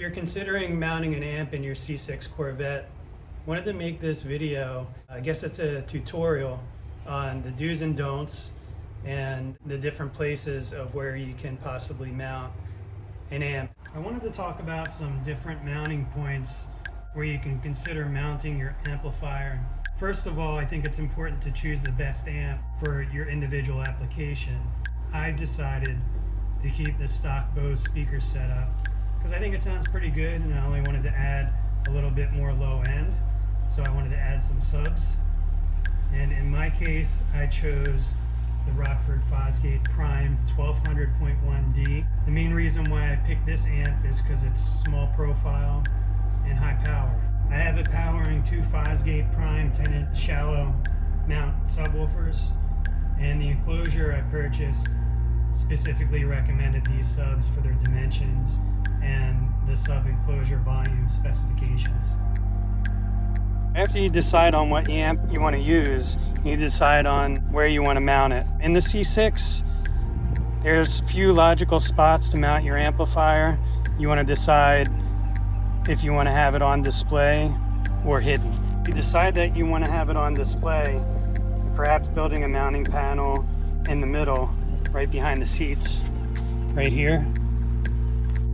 you're considering mounting an amp in your C6 Corvette, wanted to make this video. I guess it's a tutorial on the do's and don'ts and the different places of where you can possibly mount an amp. I wanted to talk about some different mounting points where you can consider mounting your amplifier. First of all, I think it's important to choose the best amp for your individual application. I decided to keep the stock Bose speaker setup because I think it sounds pretty good, and I only wanted to add a little bit more low end, so I wanted to add some subs. And in my case, I chose the Rockford Fosgate Prime 1200.1D. The main reason why I picked this amp is because it's small profile and high power. I have it powering two Fosgate Prime 10-inch shallow mount subwoofers, and the enclosure I purchased specifically recommended these subs for their dimensions and the sub enclosure volume specifications. After you decide on what amp you want to use, you decide on where you want to mount it. In the C6, there's a few logical spots to mount your amplifier. You want to decide if you want to have it on display or hidden. If you decide that you want to have it on display, perhaps building a mounting panel in the middle, right behind the seats, right here,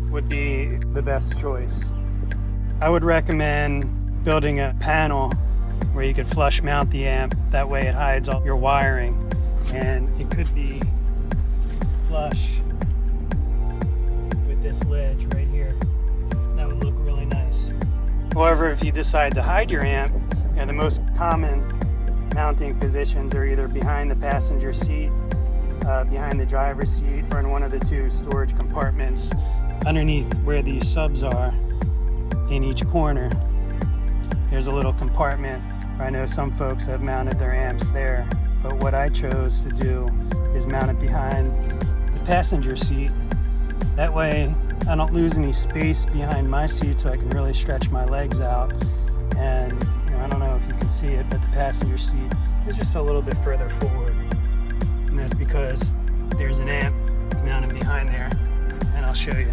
would be the best choice. I would recommend building a panel where you could flush mount the amp. That way it hides all your wiring, and it could be flush with this ledge right here. That would look really nice. However, if you decide to hide your amp, the most common mounting positions are either behind the passenger seat, behind the driver's seat, or in one of the two storage compartments underneath where these subs are. In each corner there's a little compartment where I know some folks have mounted their amps there, but what I chose to do is mount it behind the passenger seat. That way I don't lose any space behind my seat, so I can really stretch my legs out. And I don't know if you can see it, but the passenger seat is just a little bit further forward, and that's because there's an amp mounted behind there, and I'll show you.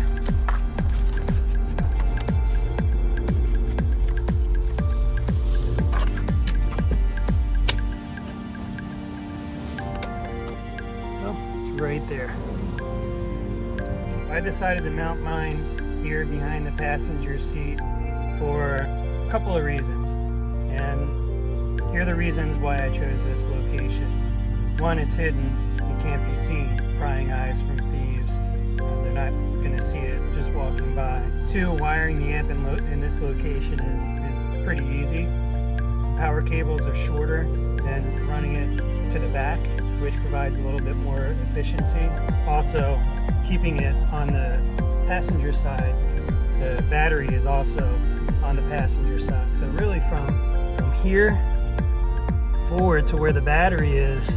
Right there. I decided to mount mine here behind the passenger seat for a couple of reasons, and here are the reasons why I chose this location. One, it's hidden, it can't be seen, prying eyes from thieves. They're not going to see it just walking by. Two, wiring the amp in this location is pretty easy. Power cables are shorter than running it to the back, which provides a little bit more efficiency. Also, keeping it on the passenger side, the battery is also on the passenger side. So really from here forward to where the battery is,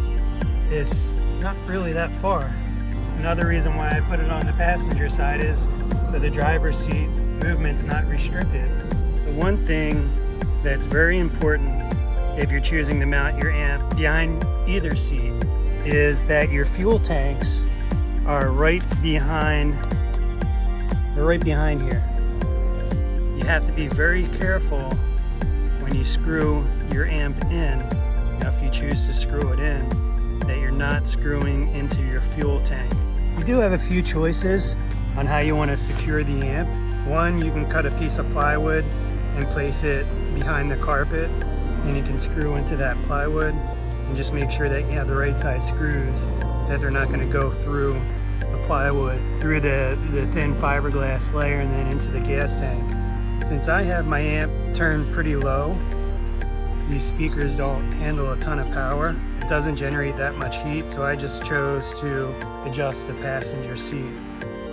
it's not really that far. Another reason why I put it on the passenger side is so the driver's seat movement's not restricted. The one thing that's very important if you're choosing to mount your amp behind either seat is that your fuel tanks are right behind here. You have to be very careful when you screw your amp in, if you choose to screw it in, that you're not screwing into your fuel tank. You do have a few choices on how you want to secure the amp. One, you can cut a piece of plywood and place it behind the carpet, and you can screw into that plywood, and just make sure that you have the right size screws, that they're not going to go through the plywood, through the thin fiberglass layer, and then into the gas tank. Since I have my amp turned pretty low, these speakers don't handle a ton of power. It doesn't generate that much heat, so I just chose to adjust the passenger seat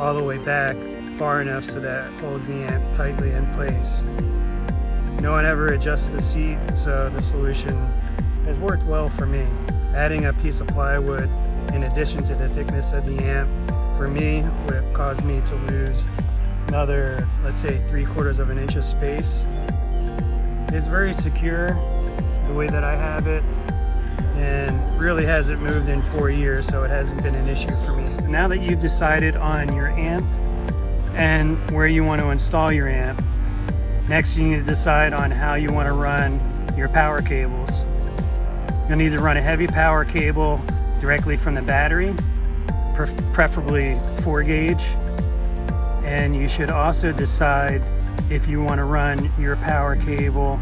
all the way back far enough so that it holds the amp tightly in place. No one ever adjusts the seat, so the solution has worked well for me. Adding a piece of plywood in addition to the thickness of the amp, for me, would have caused me to lose another, let's say, 3/4 of an inch of space. It's very secure the way that I have it, and really hasn't moved in 4 years, so it hasn't been an issue for me. Now that you've decided on your amp and where you want to install your amp. Next, you need to decide on how you want to run your power cables. You'll need to run a heavy power cable directly from the battery, preferably 4 gauge. And you should also decide if you want to run your power cable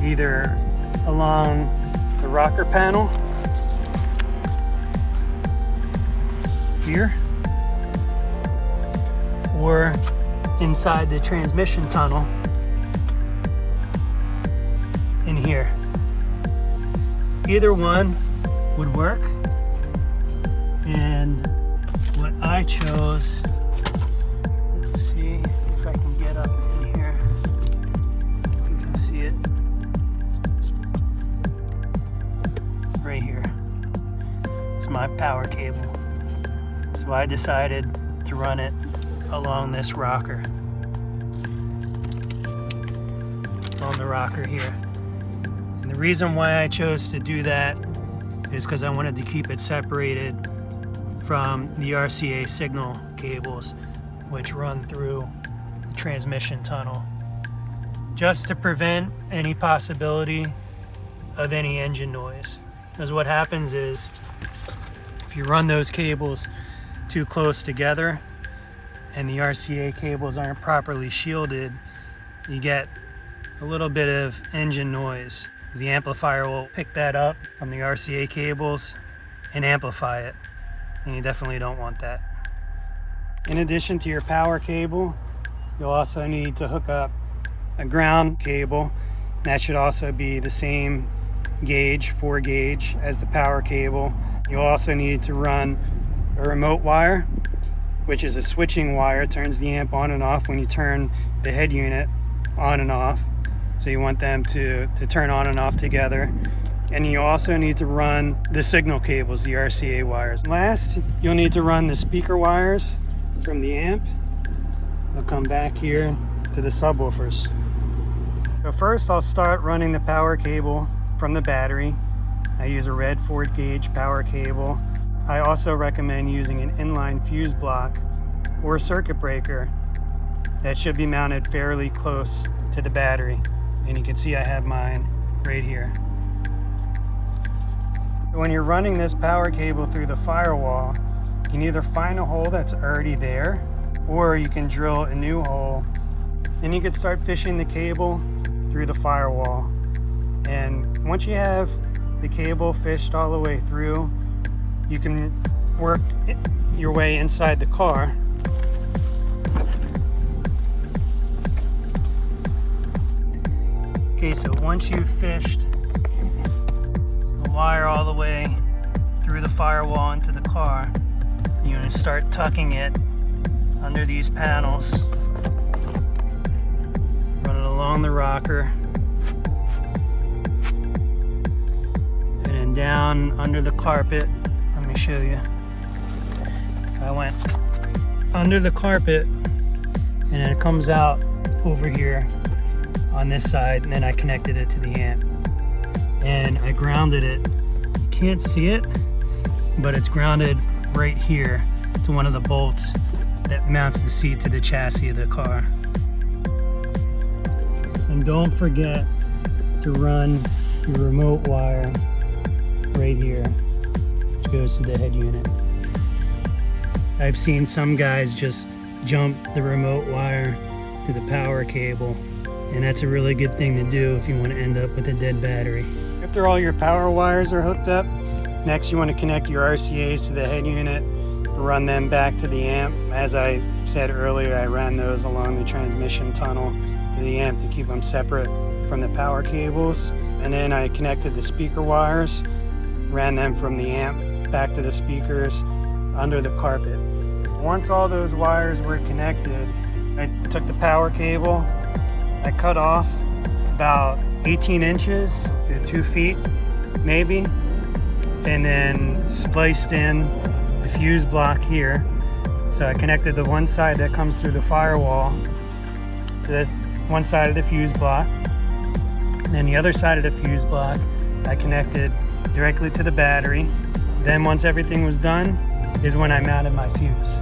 either along the rocker panel here or inside the transmission tunnel in here. Either one would work, and what I chose, let's see if I can get up in here, if you can see it, right here. It's my power cable. So I decided to run it along this rocker, on the rocker here. And the reason why I chose to do that is because I wanted to keep it separated from the RCA signal cables, which run through the transmission tunnel, just to prevent any possibility of any engine noise. Because what happens is, if you run those cables too close together and the RCA cables aren't properly shielded, you get a little bit of engine noise. The amplifier will pick that up from the RCA cables and amplify it, and you definitely don't want that. In addition to your power cable, you'll also need to hook up a ground cable. That should also be the same gauge, 4 gauge, as the power cable. You'll also need to run a remote wire, which is a switching wire. It turns the amp on and off when you turn the head unit on and off. So you want them to turn on and off together. And you also need to run the signal cables, the RCA wires. Last, you'll need to run the speaker wires from the amp. They'll come back here to the subwoofers. So first, I'll start running the power cable from the battery. I use a red 4 gauge power cable. I also recommend using an inline fuse block or a circuit breaker that should be mounted fairly close to the battery. And you can see I have mine right here. When you're running this power cable through the firewall, you can either find a hole that's already there, or you can drill a new hole. Then you can start fishing the cable through the firewall. And once you have the cable fished all the way through, you can work your way inside the car. Okay, so once you've fished the wire all the way through the firewall into the car, you're going to start tucking it under these panels. Run it along the rocker. And then down under the carpet. Let me show you. I went under the carpet and then it comes out over here on this side, and then I connected it to the amp. And I grounded it. You can't see it, but it's grounded right here to one of the bolts that mounts the seat to the chassis of the car. And don't forget to run your remote wire right here, which goes to the head unit. I've seen some guys just jump the remote wire to the power cable, and that's a really good thing to do if you want to end up with a dead battery. After all your power wires are hooked up, next you want to connect your RCAs to the head unit, run them back to the amp. As I said earlier, I ran those along the transmission tunnel to the amp to keep them separate from the power cables. And then I connected the speaker wires, ran them from the amp back to the speakers under the carpet. Once all those wires were connected, I took the power cable, I cut off about 18 inches to 2 feet maybe, and then spliced in the fuse block here. So I connected the one side that comes through the firewall to this one side of the fuse block, and then the other side of the fuse block I connected directly to the battery. Then once everything was done is when I mounted my fuse.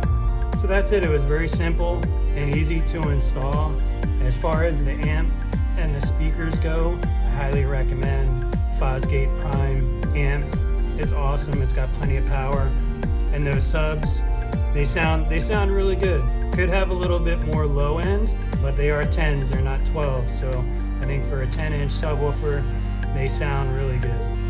So that's it. It was very simple and easy to install. As far as the amp and the speakers go, I highly recommend Fosgate Prime amp. It's awesome. It's got plenty of power, and those subs, they sound really good. Could have a little bit more low end, but they are 10s. They're not 12s. So I think for a 10-inch subwoofer, they sound really good.